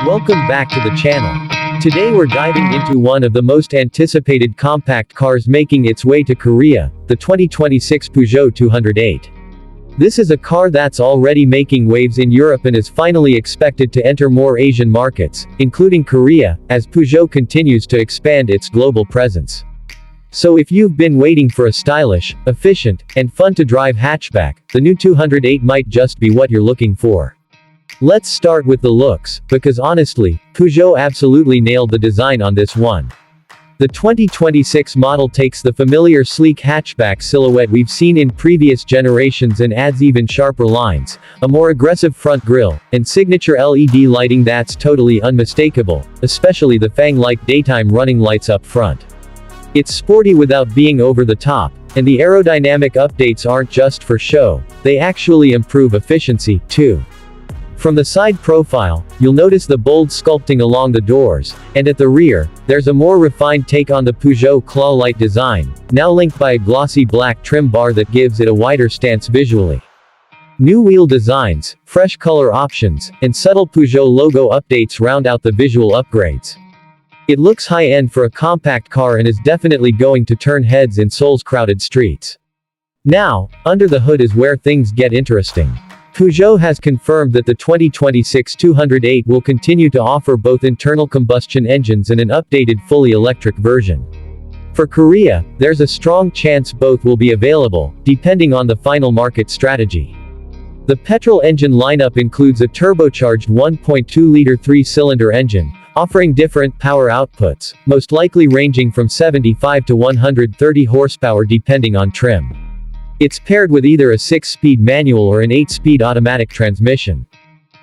Welcome back to the channel. Today we're diving into one of the most anticipated compact cars making its way to Korea, the 2026 Peugeot 208. This is a car that's already making waves in Europe and is finally expected to enter more Asian markets, including Korea, as Peugeot continues to expand its global presence. So if you've been waiting for a stylish, efficient, and fun-to-drive hatchback, the new 208 might just be what you're looking for. Let's start with the looks, because honestly, Peugeot absolutely nailed the design on this one. The 2026 model takes the familiar sleek hatchback silhouette we've seen in previous generations and adds even sharper lines, a more aggressive front grille, and signature LED lighting that's totally unmistakable, especially the Fang-like daytime running lights up front. It's sporty without being over the top, and the aerodynamic updates aren't just for show, they actually improve efficiency, too. From the side profile, you'll notice the bold sculpting along the doors, and at the rear, there's a more refined take on the Peugeot claw-light design, now linked by a glossy black trim bar that gives it a wider stance visually. New wheel designs, fresh color options, and subtle Peugeot logo updates round out the visual upgrades. It looks high-end for a compact car and is definitely going to turn heads in Seoul's crowded streets. Now, under the hood is where things get interesting. Peugeot has confirmed that the 2026 208 will continue to offer both internal combustion engines and an updated fully electric version. For Korea, there's a strong chance both will be available, depending on the final market strategy. The petrol engine lineup includes a turbocharged 1.2-liter 3-cylinder engine, offering different power outputs, most likely ranging from 75 to 130 horsepower depending on trim. It's paired with either a 6-speed manual or an 8-speed automatic transmission.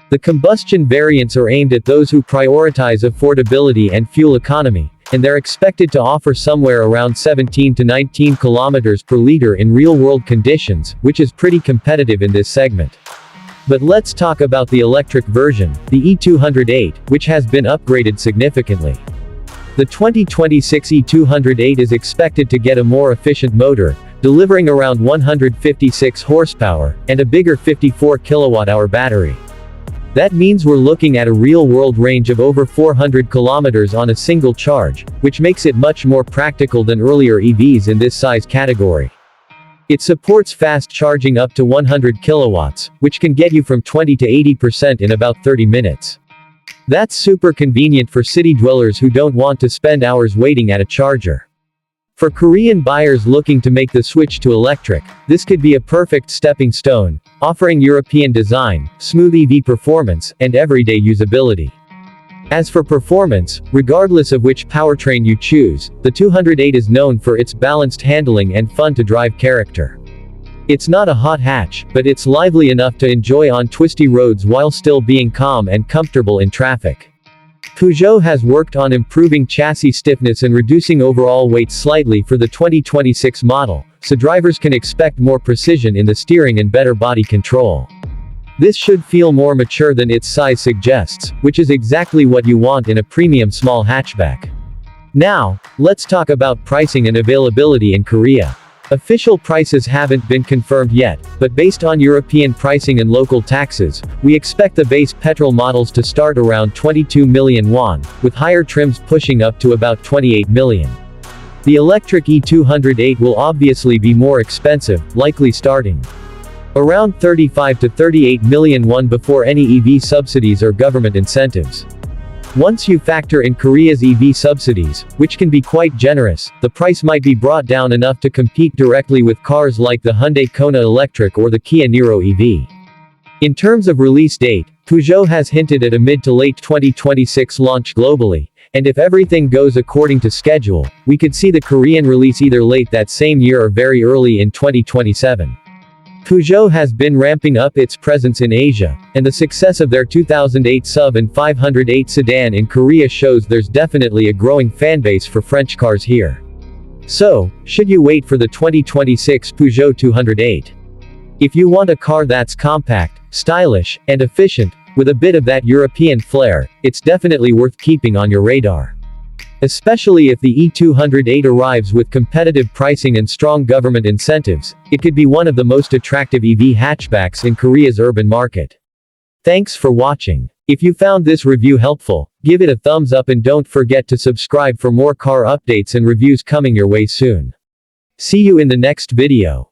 The combustion variants are aimed at those who prioritize affordability and fuel economy, and they're expected to offer somewhere around 17 to 19 kilometers per liter in real-world conditions, which is pretty competitive in this segment. But let's talk about the electric version, the E208, which has been upgraded significantly. The 2026 E208 is expected to get a more efficient motor, delivering around 156 horsepower, and a bigger 54 kilowatt-hour battery. That means we're looking at a real-world range of over 400 kilometers on a single charge, which makes it much more practical than earlier EVs in this size category. It supports fast charging up to 100 kilowatts, which can get you from 20 to 80% in about 30 minutes. That's super convenient for city dwellers who don't want to spend hours waiting at a charger. For Korean buyers looking to make the switch to electric, this could be a perfect stepping stone, offering European design, smooth EV performance, and everyday usability. As for performance, regardless of which powertrain you choose, the 208 is known for its balanced handling and fun-to-drive character. It's not a hot hatch, but it's lively enough to enjoy on twisty roads while still being calm and comfortable in traffic. Peugeot has worked on improving chassis stiffness and reducing overall weight slightly for the 2026 model, so drivers can expect more precision in the steering and better body control. This should feel more mature than its size suggests, which is exactly what you want in a premium small hatchback. Now, let's talk about pricing and availability in Korea. Official prices haven't been confirmed yet, but based on European pricing and local taxes, we expect the base petrol models to start around 22 million won, with higher trims pushing up to about 28 million. The electric E208 will obviously be more expensive, likely starting around 35 to 38 million won before any EV subsidies or government incentives. Once you factor in Korea's EV subsidies, which can be quite generous, the price might be brought down enough to compete directly with cars like the Hyundai Kona Electric or the Kia Niro EV. In terms of release date, Peugeot has hinted at a mid to late 2026 launch globally, and if everything goes according to schedule, we could see the Korean release either late that same year or very early in 2027. Peugeot has been ramping up its presence in Asia, and the success of their 2008 SUV and 508 sedan in Korea shows there's definitely a growing fanbase for French cars here. So, should you wait for the 2026 Peugeot 208? If you want a car that's compact, stylish, and efficient, with a bit of that European flair, it's definitely worth keeping on your radar. Especially if the E208 arrives with competitive pricing and strong government incentives, it could be one of the most attractive EV hatchbacks in Korea's urban market. Thanks for watching. If you found this review helpful, give it a thumbs up and don't forget to subscribe for more car updates and reviews coming your way soon. See you in the next video.